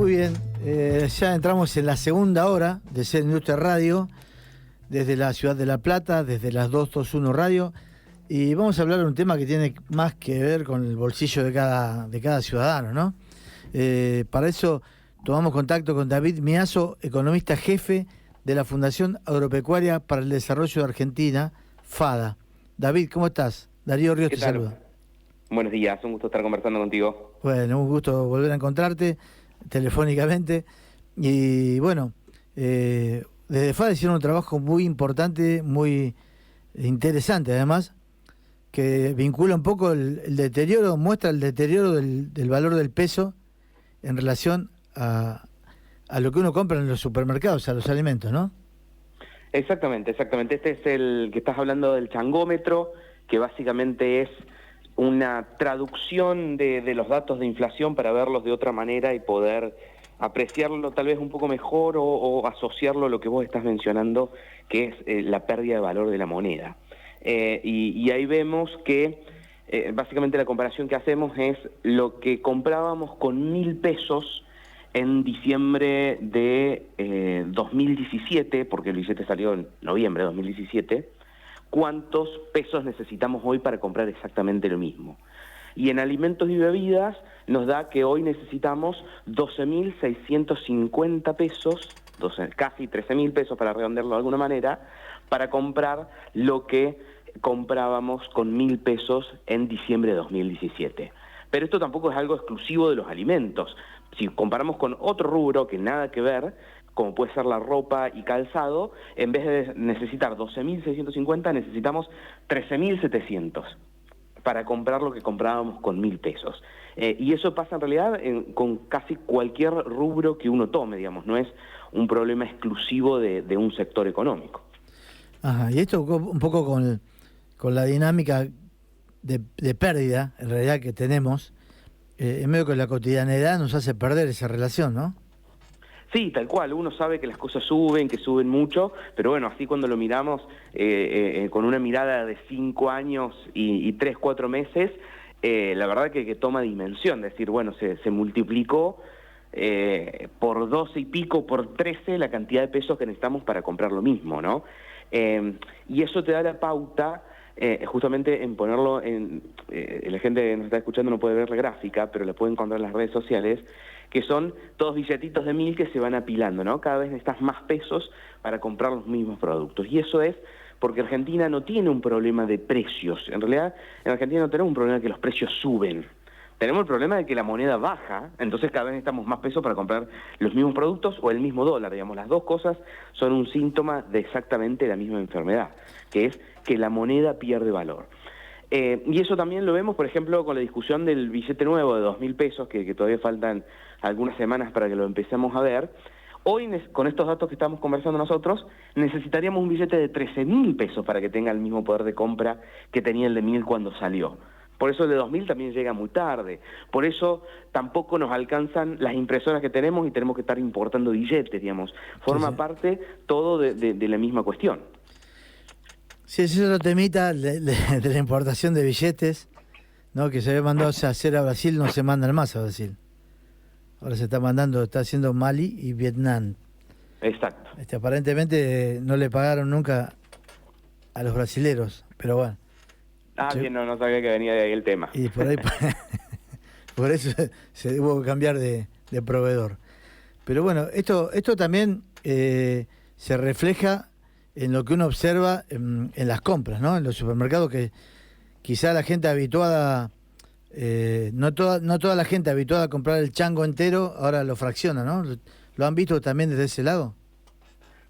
Muy bien, ya entramos en la segunda hora de Ser Industria Radio, desde la ciudad de La Plata, desde las 221 Radio, y vamos a hablar de un tema que tiene más que ver con el bolsillo de cada ciudadano, ¿no? Para eso tomamos contacto con David Miazo, economista jefe de la Fundación Agropecuaria para el Desarrollo de Argentina, FADA. David, ¿cómo estás? Darío Ríos te saluda. Buenos días, un gusto estar conversando contigo. Bueno, un gusto volver a encontrarte telefónicamente. Y bueno, desde FADA hicieron un trabajo muy importante, muy interesante además, que vincula un poco el deterioro, muestra el deterioro del valor del peso en relación a lo que uno compra en los supermercados, a los alimentos, ¿no? Exactamente. Este es el que estás hablando del changómetro, que básicamente es una traducción de los datos de inflación para verlos de otra manera y poder apreciarlo tal vez un poco mejor o asociarlo a lo que vos estás mencionando, que es la pérdida de valor de la moneda. Y ahí vemos que básicamente la comparación que hacemos es lo que comprábamos con 1.000 pesos en diciembre de 2017, porque el billete salió en noviembre de 2017, cuántos pesos necesitamos hoy para comprar exactamente lo mismo. Y en alimentos y bebidas nos da que hoy necesitamos 12.650 pesos, casi 13.000 pesos para redondearlo de alguna manera, para comprar lo que comprábamos con 1.000 pesos en diciembre de 2017. Pero esto tampoco es algo exclusivo de los alimentos. Si comparamos con otro rubro que nada que ver, como puede ser la ropa y calzado, en vez de necesitar 12.650, necesitamos 13.700 para comprar lo que comprábamos con 1.000 pesos. Y eso pasa en realidad con casi cualquier rubro que uno tome, digamos, no es un problema exclusivo de un sector económico. Ajá, y esto un poco con la dinámica de pérdida, en realidad, que tenemos, en medio que la cotidianidad nos hace perder esa relación, ¿no? Sí, tal cual, uno sabe que las cosas suben, que suben mucho, pero bueno, así cuando lo miramos con una mirada de 5 años y 3, 4 meses, la verdad que toma dimensión, es decir, bueno, se multiplicó por 12 y pico, por 13 la cantidad de pesos que necesitamos para comprar lo mismo, ¿no? Y eso te da la pauta justamente en ponerlo la gente que nos está escuchando no puede ver la gráfica, pero la puede encontrar en las redes sociales, que son todos billetitos de 1.000 que se van apilando, ¿no? Cada vez necesitas más pesos para comprar los mismos productos. Y eso es porque Argentina no tiene un problema de precios. En realidad, en Argentina no tenemos un problema de que los precios suben. Tenemos el problema de que la moneda baja, entonces cada vez necesitamos más pesos para comprar los mismos productos o el mismo dólar, digamos. Las dos cosas son un síntoma de exactamente la misma enfermedad, que es que la moneda pierde valor. Y eso también lo vemos, por ejemplo, con la discusión del billete nuevo de 2.000 pesos, que todavía faltan algunas semanas para que lo empecemos a ver. Hoy, con estos datos que estamos conversando nosotros, necesitaríamos un billete de 13.000 pesos para que tenga el mismo poder de compra que tenía el de 1.000 cuando salió. Por eso el de 2.000 también llega muy tarde. Por eso tampoco nos alcanzan las impresoras que tenemos y tenemos que estar importando billetes, digamos. Forma parte todo de la misma cuestión. Sí, ese es otro temita de la importación de billetes, ¿no? Que se había mandado a hacer a Brasil, no se mandan más a Brasil. Ahora se está haciendo Mali y Vietnam. Exacto. Aparentemente no le pagaron nunca a los brasileros, pero bueno. Bien, no sabía que venía de ahí el tema. Y por ahí, por eso se hubo que cambiar de proveedor. Pero bueno, esto también se refleja en lo que uno observa en las compras, ¿no? En los supermercados, que quizá la gente habituada, no toda la gente habituada a comprar el chango entero, ahora lo fracciona, ¿no? ¿Lo han visto también desde ese lado?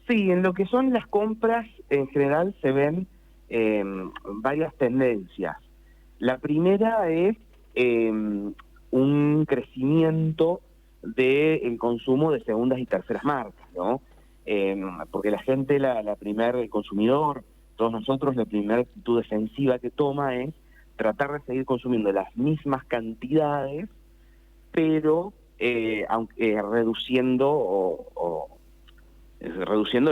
Sí, en lo que son las compras, en general se ven varias tendencias. La primera es un crecimiento del consumo de segundas y terceras marcas, ¿no? Porque la gente, el consumidor, todos nosotros, la primera actitud defensiva que toma es tratar de seguir consumiendo las mismas cantidades, pero reduciendo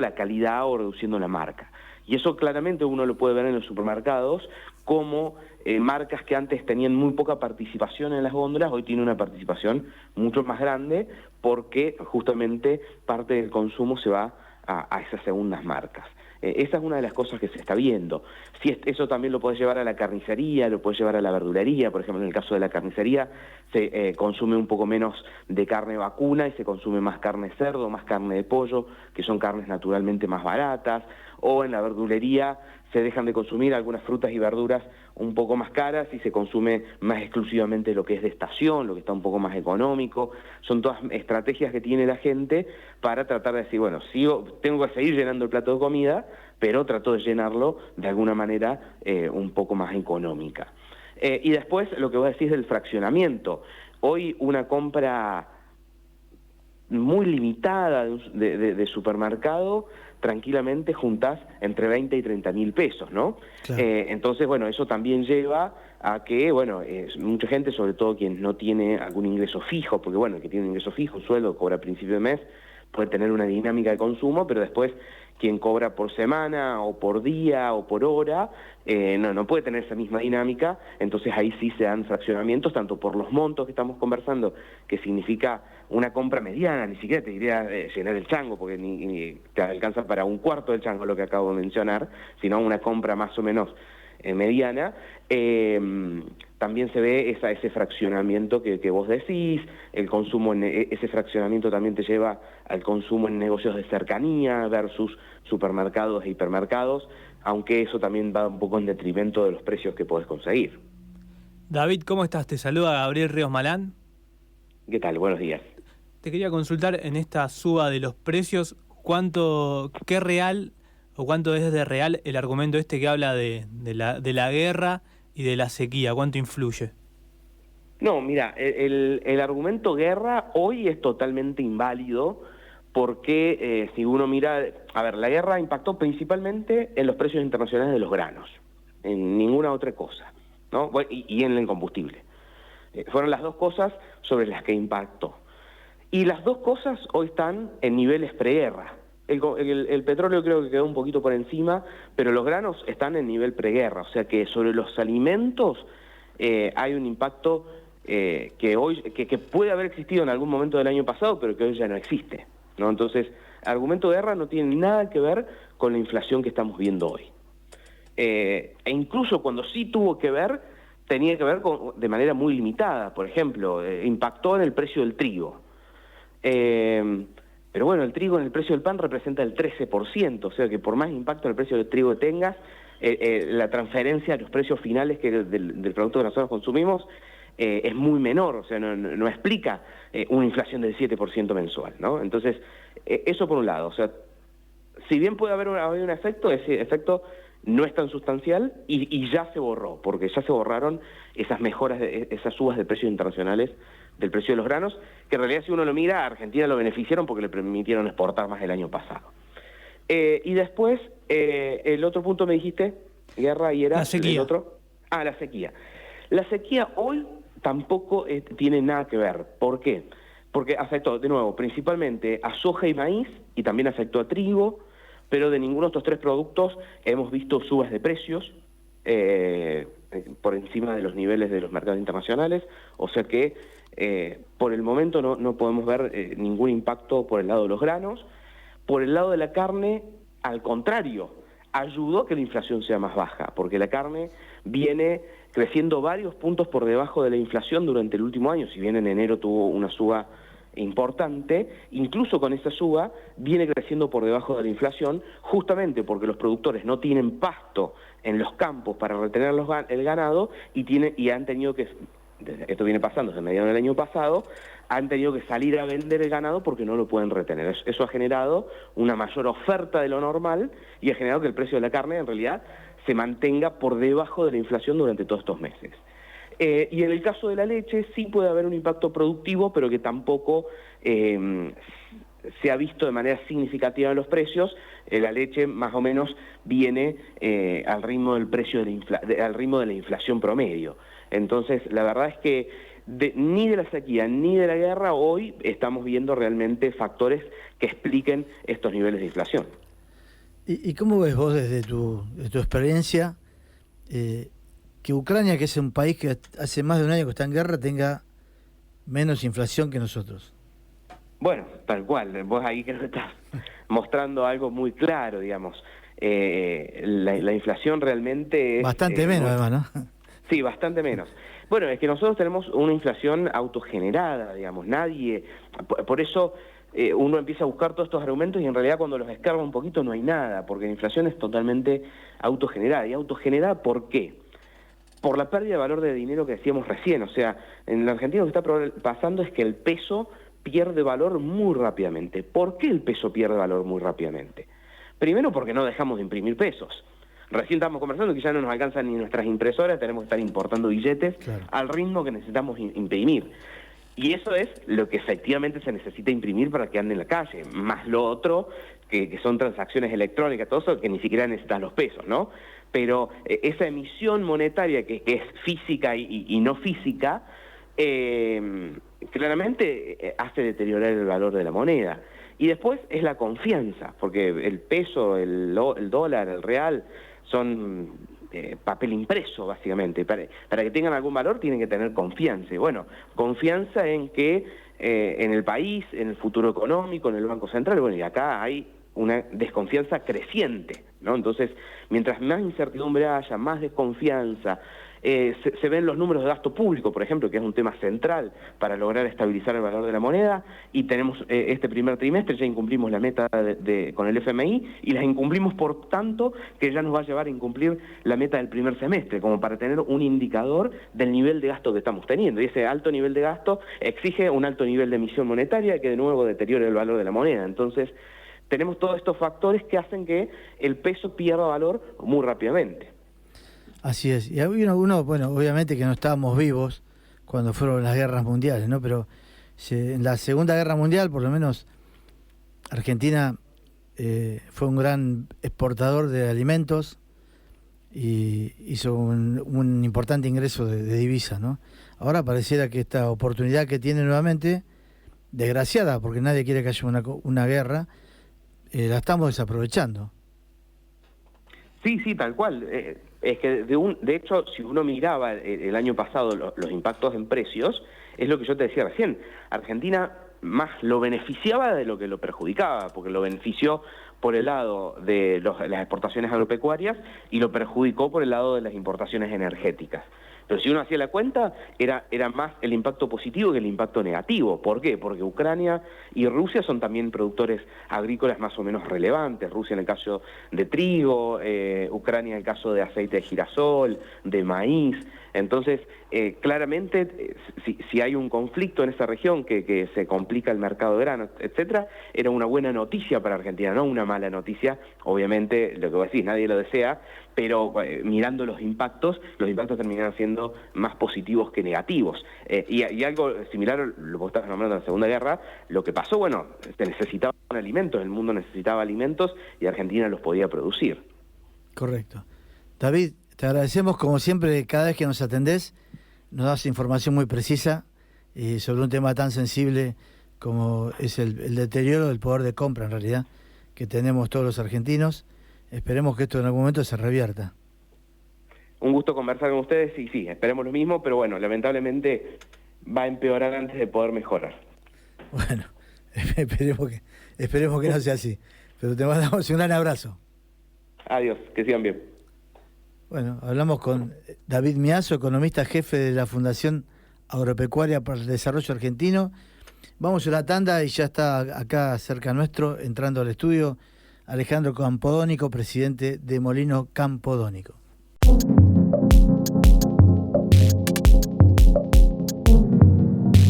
la calidad o reduciendo la marca. Y eso claramente uno lo puede ver en los supermercados, como marcas que antes tenían muy poca participación en las góndolas, hoy tienen una participación mucho más grande porque justamente parte del consumo se va a esas segundas marcas. Esa es una de las cosas que se está viendo. Si eso también lo puedes llevar a la carnicería, lo puedes llevar a la verdulería. Por ejemplo, en el caso de la carnicería se consume un poco menos de carne vacuna y se consume más carne de cerdo, más carne de pollo, que son carnes naturalmente más baratas. O en la verdulería se dejan de consumir algunas frutas y verduras un poco más caras y se consume más exclusivamente lo que es de estación, lo que está un poco más económico. Son todas estrategias que tiene la gente para tratar de decir, bueno, tengo que seguir llenando el plato de comida, pero trato de llenarlo de alguna manera un poco más económica. Y después lo que voy a decir del fraccionamiento. Hoy una compra muy limitada de supermercado, tranquilamente juntás entre 20 y 30 mil pesos, ¿no? Claro. Entonces, bueno, eso también lleva a que, bueno, mucha gente, sobre todo quien no tiene algún ingreso fijo, porque bueno, el que tiene un ingreso fijo, un sueldo, cobra a principio de mes, puede tener una dinámica de consumo, pero después quien cobra por semana o por día o por hora, no puede tener esa misma dinámica, entonces ahí sí se dan fraccionamientos, tanto por los montos que estamos conversando, que significa una compra mediana, ni siquiera te diría llenar el chango, porque ni te alcanza para un cuarto del chango lo que acabo de mencionar, sino una compra más o menos mediana. También se ve ese fraccionamiento que vos decís, el consumo, ese fraccionamiento también te lleva al consumo en negocios de cercanía versus supermercados e hipermercados, aunque eso también va un poco en detrimento de los precios que podés conseguir. David, ¿cómo estás? Te saluda Gabriel Ríos Malán. ¿Qué tal? Buenos días. Te quería consultar en esta suba de los precios, qué real o cuánto es de real el argumento que habla de la guerra y de la sequía, ¿cuánto influye? No, mira, el argumento guerra hoy es totalmente inválido porque si uno mira, a ver, la guerra impactó principalmente en los precios internacionales de los granos, en ninguna otra cosa, ¿no? Y en el combustible. Fueron las dos cosas sobre las que impactó. Y las dos cosas hoy están en niveles preguerra. El petróleo creo que quedó un poquito por encima, pero los granos están en nivel preguerra, o sea que sobre los alimentos hay un impacto que hoy que puede haber existido en algún momento del año pasado, pero que hoy ya no existe, ¿no? Entonces, el argumento de guerra no tiene nada que ver con la inflación que estamos viendo hoy. E incluso cuando sí tuvo que ver, tenía que ver de manera muy limitada. Por ejemplo, impactó en el precio del trigo. Pero bueno, el trigo en el precio del pan representa el 13%, o sea que por más impacto en el precio del trigo que tengas, la transferencia a los precios finales del producto que nosotros consumimos es muy menor, o sea, no explica una inflación del 7% mensual, ¿no? Entonces, eso por un lado, o sea, si bien puede haber un efecto, ese efecto no es tan sustancial y ya se borró, porque ya se borraron esas mejoras, esas subas de precios internacionales del precio de los granos, que en realidad si uno lo mira, a Argentina lo beneficiaron porque le permitieron exportar más el año pasado. Y después, el otro punto me dijiste, guerra, y era la sequía. El otro. La sequía. La sequía hoy tampoco tiene nada que ver. ¿Por qué? Porque afectó, de nuevo, principalmente a soja y maíz, y también afectó a trigo, pero de ninguno de estos tres productos hemos visto subas de precios por encima de los niveles de los mercados internacionales, o sea que por el momento no podemos ver ningún impacto por el lado de los granos. Por el lado de la carne, al contrario, ayudó a que la inflación sea más baja, porque la carne viene creciendo varios puntos por debajo de la inflación durante el último año. Si bien en enero tuvo una suba importante, incluso con esa suba viene creciendo por debajo de la inflación, justamente porque los productores no tienen pasto en los campos para retener el ganado y han tenido que, esto viene pasando desde mediados del año pasado, han tenido que salir a vender el ganado porque no lo pueden retener. Eso ha generado una mayor oferta de lo normal y ha generado que el precio de la carne en realidad se mantenga por debajo de la inflación durante todos estos meses. Y en el caso de la leche sí puede haber un impacto productivo, pero que tampoco se ha visto de manera significativa en los precios. La leche más o menos viene al ritmo del precio al ritmo de la inflación promedio. Entonces, la verdad es que ni de la sequía ni de la guerra hoy estamos viendo realmente factores que expliquen estos niveles de inflación. ¿Y cómo ves vos desde tu experiencia que Ucrania, que es un país que hace más de un año que está en guerra, tenga menos inflación que nosotros? Bueno, tal cual, vos ahí que nos estás mostrando algo muy claro, digamos. La inflación realmente es... Bastante menos, además, ¿no? Sí, bastante menos. Bueno, es que nosotros tenemos una inflación autogenerada, digamos, nadie... Por eso uno empieza a buscar todos estos argumentos y en realidad cuando los escarba un poquito no hay nada, porque la inflación es totalmente autogenerada. ¿Y autogenerada por qué? Por la pérdida de valor de dinero que decíamos recién. O sea, en la Argentina lo que está pasando es que el peso pierde valor muy rápidamente. ¿Por qué el peso pierde valor muy rápidamente? Primero porque no dejamos de imprimir pesos. Recién estamos conversando que ya no nos alcanzan ni nuestras impresoras, tenemos que estar importando billetes al ritmo que necesitamos imprimir. Y eso es lo que efectivamente se necesita imprimir para que ande en la calle, más lo otro, que son transacciones electrónicas, todo eso, que ni siquiera necesitan los pesos, ¿no? Pero esa emisión monetaria que es física y no física, claramente hace deteriorar el valor de la moneda. Y después es la confianza, porque el peso, el dólar, el real, son papel impreso, básicamente. Para que tengan algún valor tienen que tener confianza. Y bueno, confianza en que en el país, en el futuro económico, en el Banco Central, bueno, y acá hay una desconfianza creciente, ¿no? Entonces, mientras más incertidumbre haya, más desconfianza, se ven los números de gasto público, por ejemplo, que es un tema central para lograr estabilizar el valor de la moneda, y tenemos este primer trimestre, ya incumplimos la meta con el FMI, y las incumplimos por tanto que ya nos va a llevar a incumplir la meta del primer semestre, como para tener un indicador del nivel de gasto que estamos teniendo, y ese alto nivel de gasto exige un alto nivel de emisión monetaria que de nuevo deteriore el valor de la moneda. Entonces, tenemos todos estos factores que hacen que el peso pierda valor muy rápidamente. Así es. Y uno, bueno, obviamente que no estábamos vivos cuando fueron las guerras mundiales, ¿no? Pero en la Segunda Guerra Mundial, por lo menos, Argentina fue un gran exportador de alimentos y hizo un importante ingreso de divisas, ¿no? Ahora pareciera que esta oportunidad que tiene nuevamente, desgraciada, porque nadie quiere que haya una guerra, la estamos desaprovechando. Sí, tal cual. Es que de hecho, si uno miraba el año pasado los impactos en precios, es lo que yo te decía recién. Argentina más lo beneficiaba de lo que lo perjudicaba, porque lo benefició por el lado de las exportaciones agropecuarias y lo perjudicó por el lado de las importaciones energéticas. Pero si uno hacía la cuenta, era más el impacto positivo que el impacto negativo. ¿Por qué? Porque Ucrania y Rusia son también productores agrícolas más o menos relevantes. Rusia en el caso de trigo, Ucrania en el caso de aceite de girasol, de maíz. Entonces, claramente, si hay un conflicto en esa región que se complica el mercado de granos, etcétera, era una buena noticia para Argentina, no una mala noticia. Obviamente, lo que vos decís, nadie lo desea, pero mirando los impactos terminaron siendo más positivos que negativos. Y algo similar, lo que estabas nombrando en la Segunda Guerra, lo que pasó, bueno, se necesitaban alimentos, el mundo necesitaba alimentos y Argentina los podía producir. Correcto. David, te agradecemos como siempre, cada vez que nos atendés, nos das información muy precisa sobre un tema tan sensible como es el deterioro del poder de compra, en realidad, que tenemos todos los argentinos. Esperemos que esto en algún momento se revierta. Un gusto conversar con ustedes, sí, esperemos lo mismo, pero bueno, lamentablemente va a empeorar antes de poder mejorar. Bueno, esperemos que no sea así, pero te mandamos un gran abrazo. Adiós, que sigan bien. Bueno, hablamos con David Miazo, economista jefe de la Fundación Agropecuaria para el Desarrollo Argentino. Vamos a una tanda y ya está acá cerca nuestro, entrando al estudio, Alejandro Campodónico, presidente de Molino Campodónico.